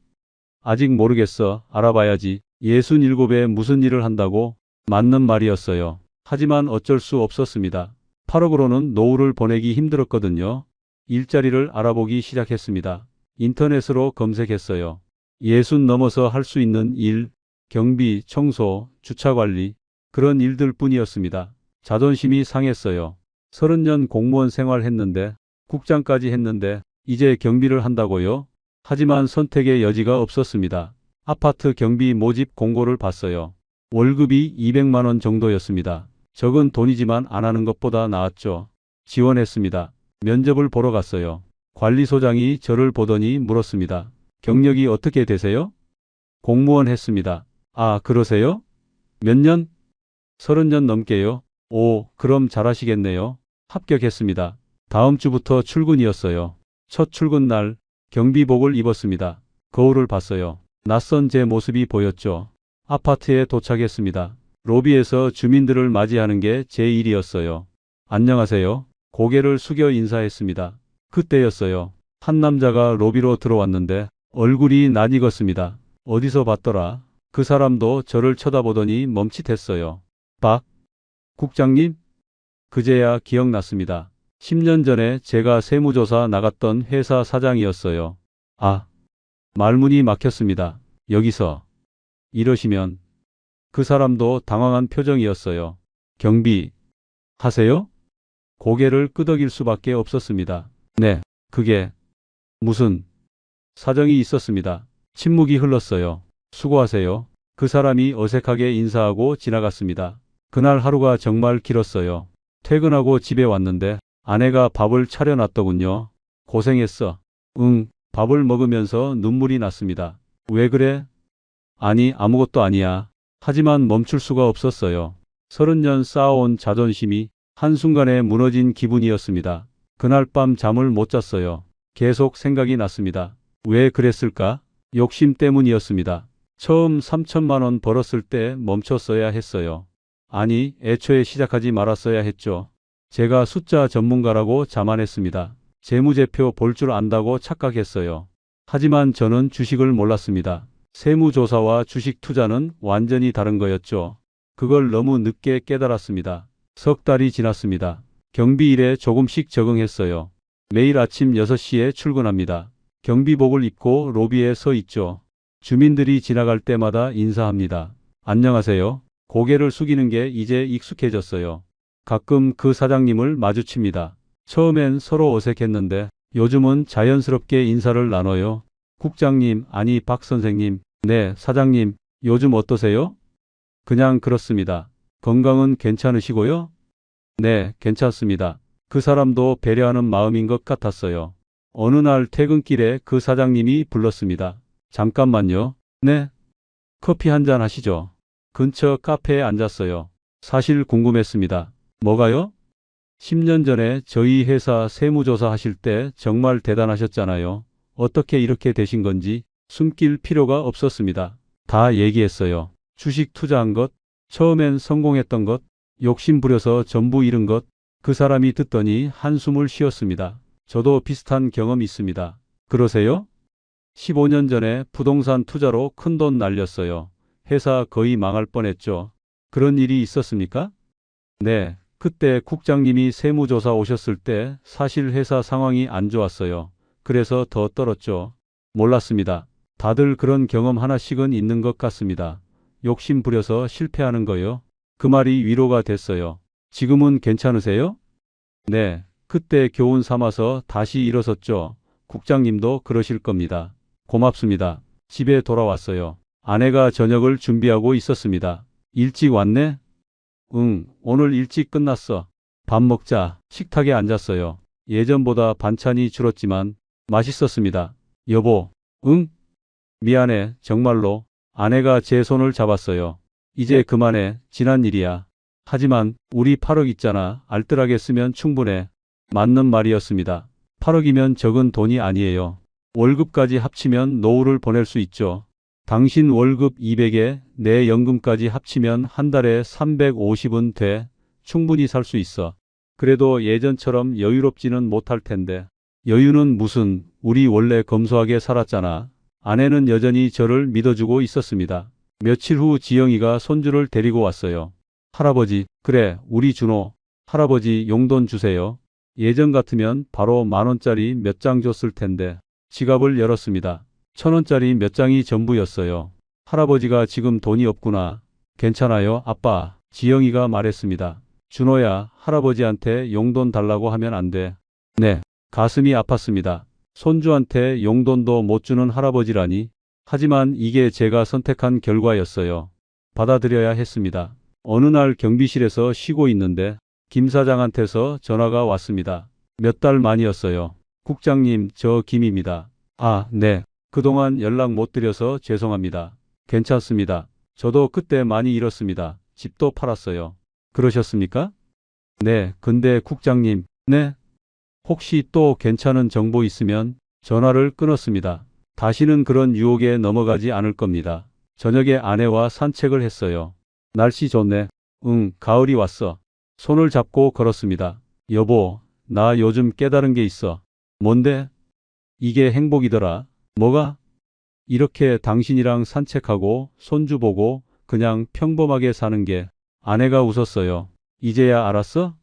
아직 모르겠어. 알아봐야지. 67에 무슨 일을 한다고? 맞는 말이었어요. 하지만 어쩔 수 없었습니다. 8억으로는 노후를 보내기 힘들었거든요. 일자리를 알아보기 시작했습니다. 인터넷으로 검색했어요. 60 넘어서 할 수 있는 일, 경비, 청소, 주차관리, 그런 일들 뿐이었습니다. 자존심이 상했어요. 30년 공무원 생활했는데, 국장까지 했는데, 이제 경비를 한다고요? 하지만 선택의 여지가 없었습니다. 아파트 경비 모집 공고를 봤어요. 월급이 200만 원 정도였습니다. 적은 돈이지만 안 하는 것보다 나았죠. 지원했습니다. 면접을 보러 갔어요. 관리소장이 저를 보더니 물었습니다. 경력이 어떻게 되세요? 공무원 했습니다. 아, 그러세요? 몇 년? 30년 넘게요. 오, 그럼 잘하시겠네요. 합격했습니다. 다음 주부터 출근이었어요. 첫 출근 날 경비복을 입었습니다. 거울을 봤어요. 낯선 제 모습이 보였죠. 아파트에 도착했습니다. 로비에서 주민들을 맞이하는 게 제 일이었어요. 안녕하세요. 고개를 숙여 인사했습니다. 그때였어요. 한 남자가 로비로 들어왔는데 얼굴이 낯익었습니다. 어디서 봤더라? 그 사람도 저를 쳐다보더니 멈칫했어요. 박 국장님? 그제야 기억났습니다. 10년 전에 제가 세무조사 나갔던 회사 사장이었어요. 아, 말문이 막혔습니다. 여기서 이러시면. 그 사람도 당황한 표정이었어요. 경비 하세요? 고개를 끄덕일 수밖에 없었습니다. 네, 그게 무슨 사정이 있었습니다. 침묵이 흘렀어요. 수고하세요. 그 사람이 어색하게 인사하고 지나갔습니다. 그날 하루가 정말 길었어요. 퇴근하고 집에 왔는데 아내가 밥을 차려놨더군요. 고생했어. 응, 밥을 먹으면서 눈물이 났습니다. 왜 그래? 아니, 아무것도 아니야. 하지만 멈출 수가 없었어요. 30년 쌓아온 자존심이 한순간에 무너진 기분이었습니다. 그날 밤 잠을 못 잤어요. 계속 생각이 났습니다. 왜 그랬을까? 욕심 때문이었습니다. 처음 3천만 원 벌었을 때 멈췄어야 했어요. 아니, 애초에 시작하지 말았어야 했죠. 제가 숫자 전문가라고 자만했습니다. 재무제표 볼 줄 안다고 착각했어요. 하지만 저는 주식을 몰랐습니다. 세무조사와 주식 투자는 완전히 다른 거였죠. 그걸 너무 늦게 깨달았습니다. 석 달이 지났습니다. 경비 일에 조금씩 적응했어요. 매일 아침 6시에 출근합니다. 경비복을 입고 로비에 서 있죠. 주민들이 지나갈 때마다 인사합니다. 안녕하세요. 고개를 숙이는 게 이제 익숙해졌어요. 가끔 그 사장님을 마주칩니다. 처음엔 서로 어색했는데 요즘은 자연스럽게 인사를 나눠요. 국장님, 아니 박 선생님, 네, 사장님, 요즘 어떠세요? 그냥 그렇습니다. 건강은 괜찮으시고요? 네, 괜찮습니다. 그 사람도 배려하는 마음인 것 같았어요. 어느 날 퇴근길에 그 사장님이 불렀습니다. 잠깐만요. 네? 커피 한 잔 하시죠. 근처 카페에 앉았어요. 사실 궁금했습니다. 뭐가요? 10년 전에 저희 회사 세무조사 하실 때 정말 대단하셨잖아요. 어떻게 이렇게 되신 건지 숨길 필요가 없었습니다. 다 얘기했어요. 주식 투자한 것, 처음엔 성공했던 것, 욕심 부려서 전부 잃은 것. 그 사람이 듣더니 한숨을 쉬었습니다. 저도 비슷한 경험 있습니다. 그러세요? 15년 전에 부동산 투자로 큰돈 날렸어요. 회사 거의 망할 뻔했죠. 그런 일이 있었습니까? 네. 그때 국장님이 세무조사 오셨을 때 사실 회사 상황이 안 좋았어요. 그래서 더 떨었죠. 몰랐습니다. 다들 그런 경험 하나씩은 있는 것 같습니다. 욕심 부려서 실패하는 거요. 그 말이 위로가 됐어요. 지금은 괜찮으세요? 네. 그때 교훈 삼아서 다시 일어섰죠. 국장님도 그러실 겁니다. 고맙습니다. 집에 돌아왔어요. 아내가 저녁을 준비하고 있었습니다. 일찍 왔네? 응, 오늘 일찍 끝났어. 밥 먹자. 식탁에 앉았어요. 예전보다 반찬이 줄었지만 맛있었습니다. 여보, 응? 미안해, 정말로. 아내가 제 손을 잡았어요. 이제 그만해, 지난 일이야. 하지만 우리 8억 있잖아. 알뜰하게 쓰면 충분해. 맞는 말이었습니다. 8억이면 적은 돈이 아니에요. 월급까지 합치면 노후를 보낼 수 있죠. 당신 월급 200에 내 연금까지 합치면 한 달에 350은 돼. 충분히 살 수 있어. 그래도 예전처럼 여유롭지는 못할 텐데. 여유는 무슨, 우리 원래 검소하게 살았잖아. 아내는 여전히 저를 믿어주고 있었습니다. 며칠 후 지영이가 손주를 데리고 왔어요. 할아버지, 그래, 우리 준호. 할아버지 용돈 주세요. 예전 같으면 바로 10,000원짜리 몇 장 줬을 텐데. 지갑을 열었습니다. 1,000원짜리 몇 장이 전부였어요. 할아버지가 지금 돈이 없구나. 괜찮아요, 아빠. 지영이가 말했습니다. 준호야, 할아버지한테 용돈 달라고 하면 안 돼. 네. 가슴이 아팠습니다. 손주한테 용돈도 못 주는 할아버지라니. 하지만 이게 제가 선택한 결과였어요. 받아들여야 했습니다. 어느 날 경비실에서 쉬고 있는데 김 사장한테서 전화가 왔습니다. 몇 달 만이었어요. 국장님, 저 김입니다. 아, 네. 그동안 연락 못 드려서 죄송합니다. 괜찮습니다. 저도 그때 많이 잃었습니다. 집도 팔았어요. 그러셨습니까? 네, 근데 국장님, 네? 혹시 또 괜찮은 정보 있으면 전화를 끊었습니다. 다시는 그런 유혹에 넘어가지 않을 겁니다. 저녁에 아내와 산책을 했어요. 날씨 좋네. 응, 가을이 왔어. 손을 잡고 걸었습니다. 여보, 나 요즘 깨달은 게 있어. 뭔데? 이게 행복이더라. 뭐가? 이렇게 당신이랑 산책하고 손주 보고 그냥 평범하게 사는 게. 아내가 웃었어요. 이제야 알았어?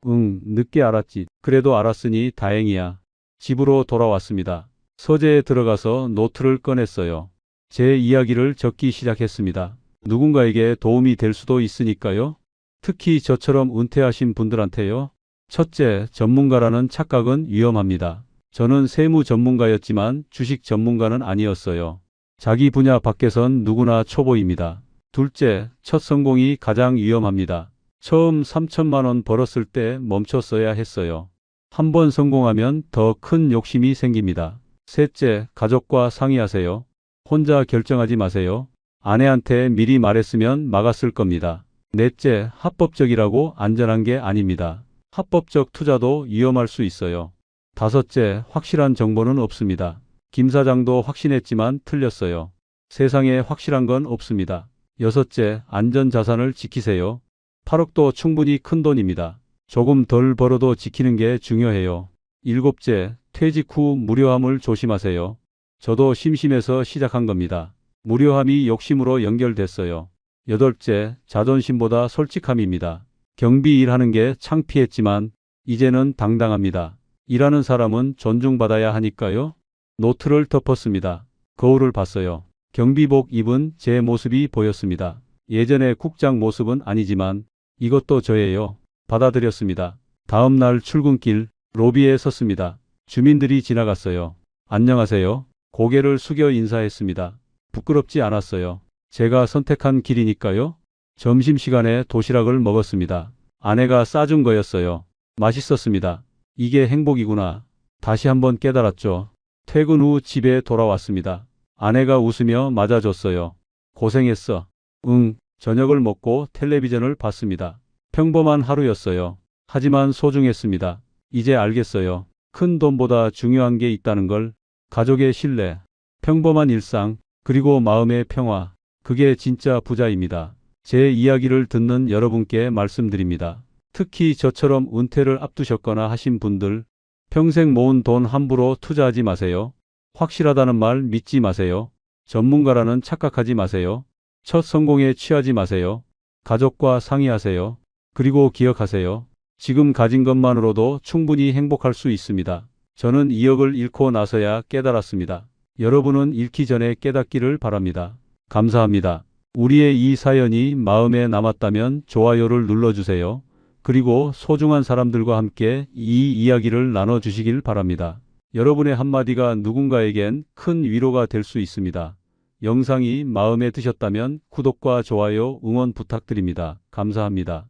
응, 늦게 알았지. 그래도 알았으니 다행이야. 집으로 돌아왔습니다. 서재에 들어가서 노트를 꺼냈어요. 제 이야기를 적기 시작했습니다. 누군가에게 도움이 될 수도 있으니까요. 특히 저처럼 은퇴하신 분들한테요. 첫째, 전문가라는 착각은 위험합니다. 저는 세무 전문가였지만 주식 전문가는 아니었어요. 자기 분야 밖에선 누구나 초보입니다. 둘째, 첫 성공이 가장 위험합니다. 처음 3천만 원 벌었을 때 멈췄어야 했어요. 한 번 성공하면 더 큰 욕심이 생깁니다. 셋째, 가족과 상의하세요. 혼자 결정하지 마세요. 아내한테 미리 말했으면 막았을 겁니다. 넷째, 합법적이라고 안전한 게 아닙니다. 합법적 투자도 위험할 수 있어요. 다섯째, 확실한 정보는 없습니다. 김 사장도 확신했지만 틀렸어요. 세상에 확실한 건 없습니다. 여섯째, 안전자산을 지키세요. 8억도 충분히 큰 돈입니다. 조금 덜 벌어도 지키는 게 중요해요. 일곱째, 퇴직 후 무료함을 조심하세요. 저도 심심해서 시작한 겁니다. 무료함이 욕심으로 연결됐어요. 여덟째, 자존심보다 솔직함입니다. 경비 일하는 게 창피했지만 이제는 당당합니다. 일하는 사람은 존중받아야 하니까요. 노트를 덮었습니다. 거울을 봤어요. 경비복 입은 제 모습이 보였습니다. 예전의 국장 모습은 아니지만 이것도 저예요. 받아들였습니다. 다음 날 출근길 로비에 섰습니다. 주민들이 지나갔어요. 안녕하세요. 고개를 숙여 인사했습니다. 부끄럽지 않았어요. 제가 선택한 길이니까요. 점심시간에 도시락을 먹었습니다. 아내가 싸준 거였어요. 맛있었습니다. 이게 행복이구나. 다시 한번 깨달았죠. 퇴근 후 집에 돌아왔습니다. 아내가 웃으며 맞아줬어요. 고생했어. 응. 저녁을 먹고 텔레비전을 봤습니다. 평범한 하루였어요. 하지만 소중했습니다. 이제 알겠어요. 큰 돈보다 중요한 게 있다는 걸. 가족의 신뢰, 평범한 일상, 그리고 마음의 평화. 그게 진짜 부자입니다. 제 이야기를 듣는 여러분께 말씀드립니다. 특히 저처럼 은퇴를 앞두셨거나 하신 분들, 평생 모은 돈 함부로 투자하지 마세요. 확실하다는 말 믿지 마세요. 전문가라는 착각하지 마세요. 첫 성공에 취하지 마세요. 가족과 상의하세요. 그리고 기억하세요. 지금 가진 것만으로도 충분히 행복할 수 있습니다. 저는 2억을 잃고 나서야 깨달았습니다. 여러분은 잃기 전에 깨닫기를 바랍니다. 감사합니다. 우리의 이 사연이 마음에 남았다면 좋아요를 눌러주세요. 그리고 소중한 사람들과 함께 이 이야기를 나눠주시길 바랍니다. 여러분의 한마디가 누군가에겐 큰 위로가 될 수 있습니다. 영상이 마음에 드셨다면 구독과 좋아요, 응원 부탁드립니다. 감사합니다.